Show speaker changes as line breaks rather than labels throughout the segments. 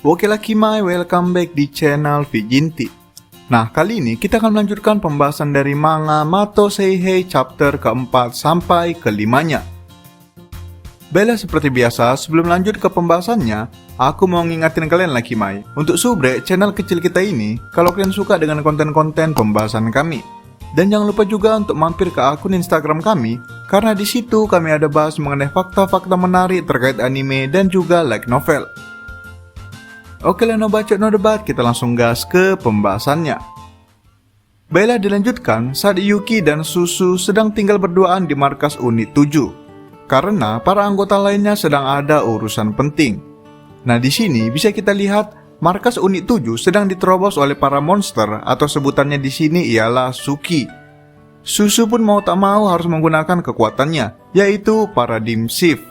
Oke lah Kimai, welcome back di channel Vijinti. Nah, kali ini kita akan melanjutkan pembahasan dari manga Mato Seihei chapter keempat sampai kelimanya. Baiklah, seperti biasa, sebelum lanjut ke pembahasannya, aku mau ngingatin kalian lah Kimai, untuk subrek channel kecil kita ini kalau kalian suka dengan konten-konten pembahasan kami. Dan jangan lupa juga untuk mampir ke akun Instagram kami, karena di situ kami ada bahas mengenai fakta-fakta menarik terkait anime dan juga light novel. Oke lah, no bacot no debat, kita langsung gas ke pembahasannya. Baiklah, dilanjutkan saat Yuki dan Susu sedang tinggal berduaan di markas unit 7 karena para anggota lainnya sedang ada urusan penting. Nah, di sini bisa kita lihat markas unit 7 sedang diterobos oleh para monster atau sebutannya di sini ialah Suki. Susu pun mau tak mau harus menggunakan kekuatannya, yaitu Paradigm Shift.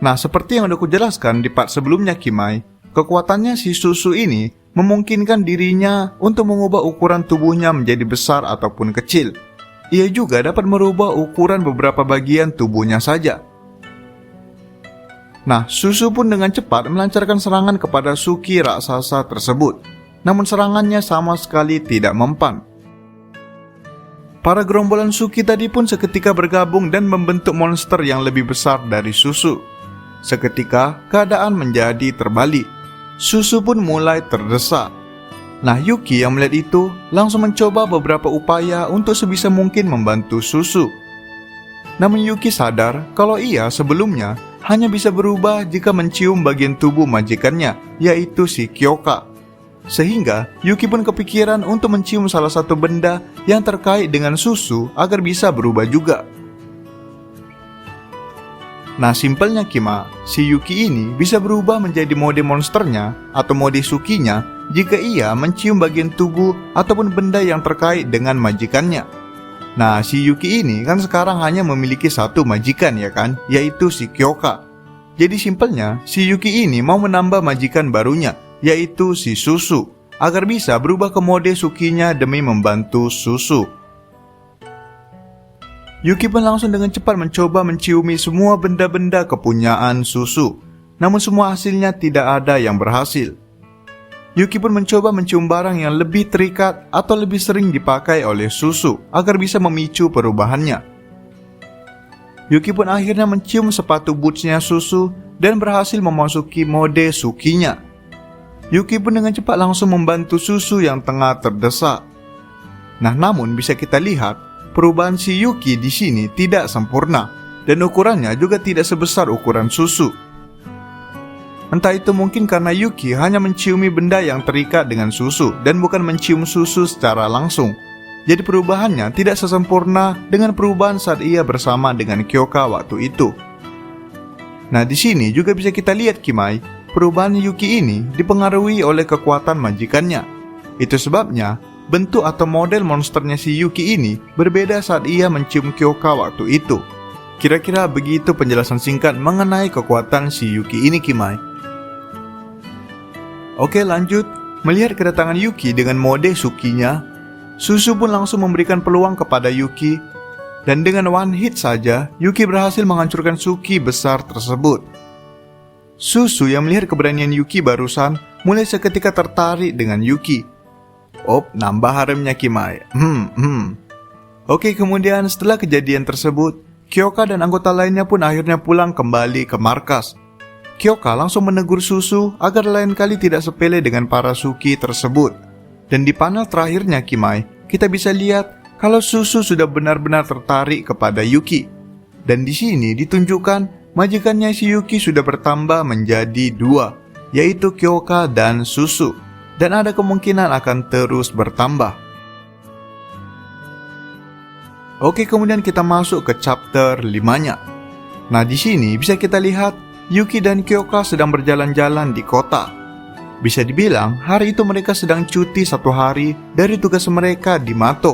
Nah, seperti yang udah kujelaskan di part sebelumnya Kimai, kekuatannya si Susu ini memungkinkan dirinya untuk mengubah ukuran tubuhnya menjadi besar ataupun kecil. Ia juga dapat merubah ukuran beberapa bagian tubuhnya saja. Nah, Susu pun dengan cepat melancarkan serangan kepada Suki raksasa tersebut. Namun serangannya sama sekali tidak mempan. Para gerombolan Suki tadi pun seketika bergabung dan membentuk monster yang lebih besar dari Susu. Seketika keadaan menjadi terbalik. Susu pun mulai terdesak. Nah, Yuki yang melihat itu langsung mencoba beberapa upaya untuk sebisa mungkin membantu Susu. Namun Yuki sadar kalau ia sebelumnya hanya bisa berubah jika mencium bagian tubuh majikannya, yaitu si Kyoka. Sehingga Yuki pun kepikiran untuk mencium salah satu benda yang terkait dengan Susu agar bisa berubah juga. Nah, simpelnya Kima, si Yuki ini bisa berubah menjadi mode monsternya atau mode Sukinya jika ia mencium bagian tubuh ataupun benda yang terkait dengan majikannya. Nah, si Yuki ini kan sekarang hanya memiliki satu majikan ya kan, yaitu si Kyoka. Jadi simpelnya, si Yuki ini mau menambah majikan barunya, yaitu si Susu, agar bisa berubah ke mode Sukinya demi membantu Susu. Yuki pun langsung dengan cepat mencoba menciumi semua benda-benda kepunyaan Susu. Namun semua hasilnya tidak ada yang berhasil. Yuki pun mencoba mencium barang yang lebih terikat atau lebih sering dipakai oleh Susu agar bisa memicu perubahannya. Yuki pun akhirnya mencium sepatu bootsnya Susu dan berhasil memasuki mode Sukinya. Yuki pun dengan cepat langsung membantu Susu yang tengah terdesak. Nah, namun bisa kita lihat perubahan si Yuki di sini tidak sempurna dan ukurannya juga tidak sebesar ukuran Susu. Entah itu mungkin karena Yuki hanya menciumi benda yang terikat dengan Susu dan bukan mencium Susu secara langsung. Jadi perubahannya tidak sesempurna dengan perubahan saat ia bersama dengan Kyoka waktu itu. Nah, di sini juga bisa kita lihat Kimai, perubahan Yuki ini dipengaruhi oleh kekuatan majikannya. Itu sebabnya bentuk atau model monsternya si Yuki ini berbeda saat ia mencium Kyoka waktu itu. Kira-kira begitu penjelasan singkat mengenai kekuatan si Yuki ini Kimai. Oke, lanjut. Melihat kedatangan Yuki dengan mode Sukinya, Susu pun langsung memberikan peluang kepada Yuki. Dan dengan one hit saja, Yuki berhasil menghancurkan Suki besar tersebut. Susu yang melihat keberanian Yuki barusan mulai seketika tertarik dengan Yuki. Nambah haremnya Kimai. Oke, kemudian setelah kejadian tersebut, Kyoka dan anggota lainnya pun akhirnya pulang kembali ke markas. Kyoka langsung menegur Susu agar lain kali tidak sepele dengan para Suki tersebut. Dan di panel terakhirnya Kimai, kita bisa lihat kalau Susu sudah benar-benar tertarik kepada Yuki. Dan di sini ditunjukkan majikannya si Yuki sudah bertambah menjadi 2, yaitu Kyoka dan Susu. Dan ada kemungkinan akan terus bertambah. Oke, kemudian kita masuk ke chapter 5-nya. Nah, di sini bisa kita lihat Yuki dan Kyoka sedang berjalan-jalan di kota. Bisa dibilang hari itu mereka sedang cuti 1 hari dari tugas mereka di Mato.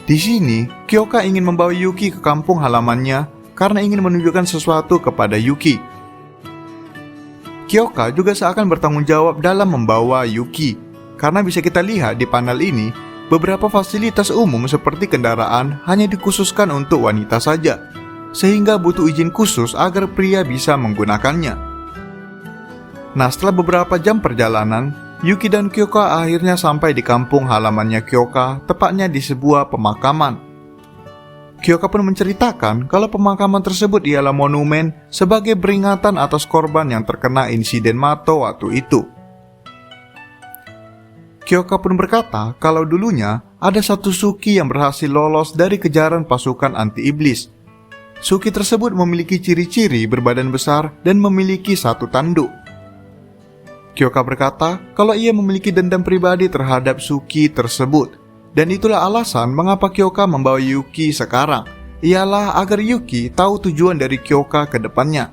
Di sini, Kyoka ingin membawa Yuki ke kampung halamannya karena ingin menunjukkan sesuatu kepada Yuki. Kyoka juga seakan bertanggung jawab dalam membawa Yuki, karena bisa kita lihat di panel ini, beberapa fasilitas umum seperti kendaraan hanya dikhususkan untuk wanita saja, sehingga butuh izin khusus agar pria bisa menggunakannya. Nah, setelah beberapa jam perjalanan, Yuki dan Kyoka akhirnya sampai di kampung halamannya Kyoka, tepatnya di sebuah pemakaman. Kyoka pun menceritakan kalau pemakaman tersebut ialah monumen sebagai peringatan atas korban yang terkena insiden Mato waktu itu. Kyoka pun berkata kalau dulunya ada satu Suki yang berhasil lolos dari kejaran pasukan anti-iblis. Suki tersebut memiliki ciri-ciri berbadan besar dan memiliki satu tanduk. Kyoka berkata kalau ia memiliki dendam pribadi terhadap Suki tersebut, dan itulah alasan mengapa Kyoka membawa Yuki sekarang, ialah agar Yuki tahu tujuan dari Kyoka ke depannya.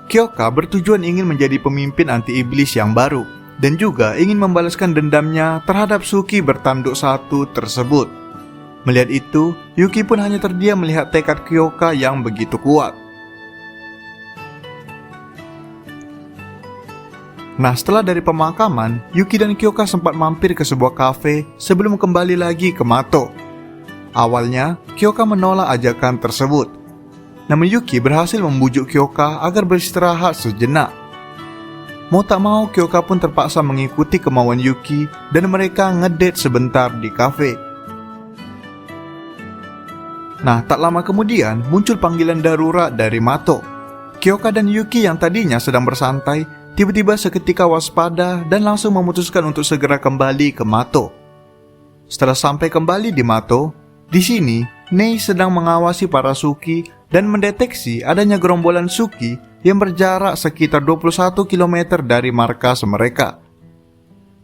Kyoka bertujuan ingin menjadi pemimpin anti-iblis yang baru, dan juga ingin membalaskan dendamnya terhadap Suki bertanduk satu tersebut. Melihat itu, Yuki pun hanya terdiam melihat tekad Kyoka yang begitu kuat. Nah, setelah dari pemakaman, Yuki dan Kyoka sempat mampir ke sebuah kafe sebelum kembali lagi ke Mato. Awalnya, Kyoka menolak ajakan tersebut. Namun Yuki berhasil membujuk Kyoka agar beristirahat sejenak. Mau tak mau, Kyoka pun terpaksa mengikuti kemauan Yuki dan mereka ngedate sebentar di kafe. Nah, tak lama kemudian muncul panggilan darurat dari Mato. Kyoka dan Yuki yang tadinya sedang bersantai tiba-tiba seketika waspada dan langsung memutuskan untuk segera kembali ke Mato. Setelah sampai kembali di Mato, di sini Nei sedang mengawasi para Suki dan mendeteksi adanya gerombolan Suki yang berjarak sekitar 21 km dari markas mereka.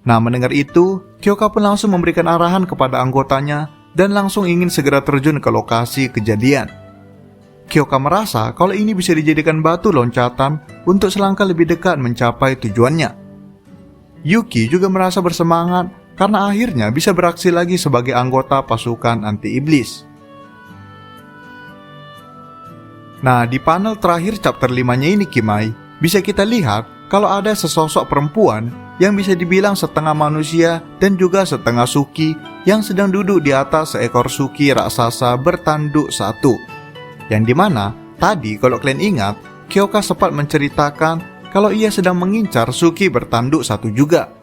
Nah, mendengar itu, Kyoka pun langsung memberikan arahan kepada anggotanya dan langsung ingin segera terjun ke lokasi kejadian. Kyoka merasa kalau ini bisa dijadikan batu loncatan untuk selangkah lebih dekat mencapai tujuannya. Yuki juga merasa bersemangat karena akhirnya bisa beraksi lagi sebagai anggota pasukan anti-iblis. Nah, di panel terakhir chapter 5-nya ini Kimai, bisa kita lihat kalau ada sesosok perempuan yang bisa dibilang setengah manusia dan juga setengah Suki yang sedang duduk di atas seekor Suki raksasa bertanduk satu. Yang dimana tadi kalau kalian ingat, Kyoka sempat menceritakan kalau ia sedang mengincar Suki bertanduk satu juga.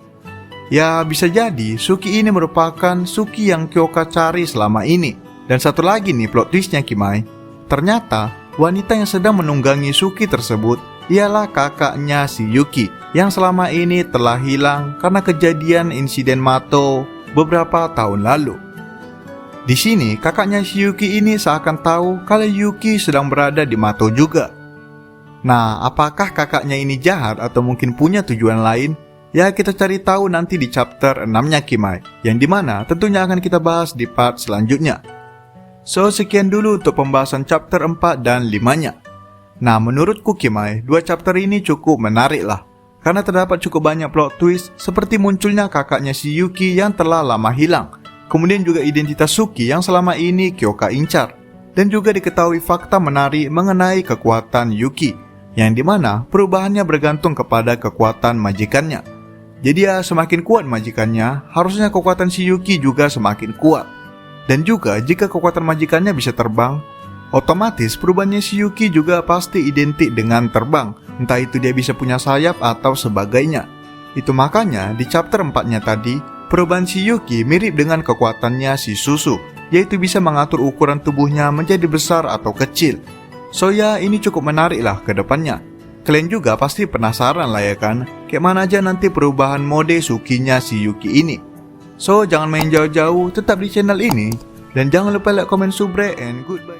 Ya, bisa jadi Suki ini merupakan Suki yang Kyoka cari selama ini. Dan satu lagi nih plot twistnya Kimai, ternyata wanita yang sedang menunggangi Suki tersebut ialah kakaknya si Yuki yang selama ini telah hilang karena kejadian insiden Mato beberapa tahun lalu. Di sini kakaknya si Yuki ini seakan tahu kalau Yuki sedang berada di Mato juga. Nah, apakah kakaknya ini jahat atau mungkin punya tujuan lain? Ya, kita cari tahu nanti di chapter 6-nya Kimai, yang dimana tentunya akan kita bahas di part selanjutnya. So, sekian dulu untuk pembahasan chapter 4 dan 5-nya. Nah, menurutku Kimai, dua chapter ini cukup menarik lah, karena terdapat cukup banyak plot twist seperti munculnya kakaknya si Yuki yang telah lama hilang. Kemudian juga identitas Suki yang selama ini Kyoka incar. Dan juga diketahui fakta menarik mengenai kekuatan Yuki, yang dimana perubahannya bergantung kepada kekuatan majikannya. Jadi ya, semakin kuat majikannya, harusnya kekuatan si Yuki juga semakin kuat. Dan juga jika kekuatan majikannya bisa terbang, otomatis perubahannya si Yuki juga pasti identik dengan terbang. Entah itu dia bisa punya sayap atau sebagainya. Itu makanya di chapter 4-nya tadi, perubahan si Yuki mirip dengan kekuatannya si Susu, yaitu bisa mengatur ukuran tubuhnya menjadi besar atau kecil. So ya, ini cukup menarik lah ke depannya. Kalian juga pasti penasaran lah ya kan, kayak mana aja nanti perubahan mode Sukinya si Yuki ini. So, jangan main jauh-jauh, tetap di channel ini, dan jangan lupa like, comment, subscribe, and goodbye.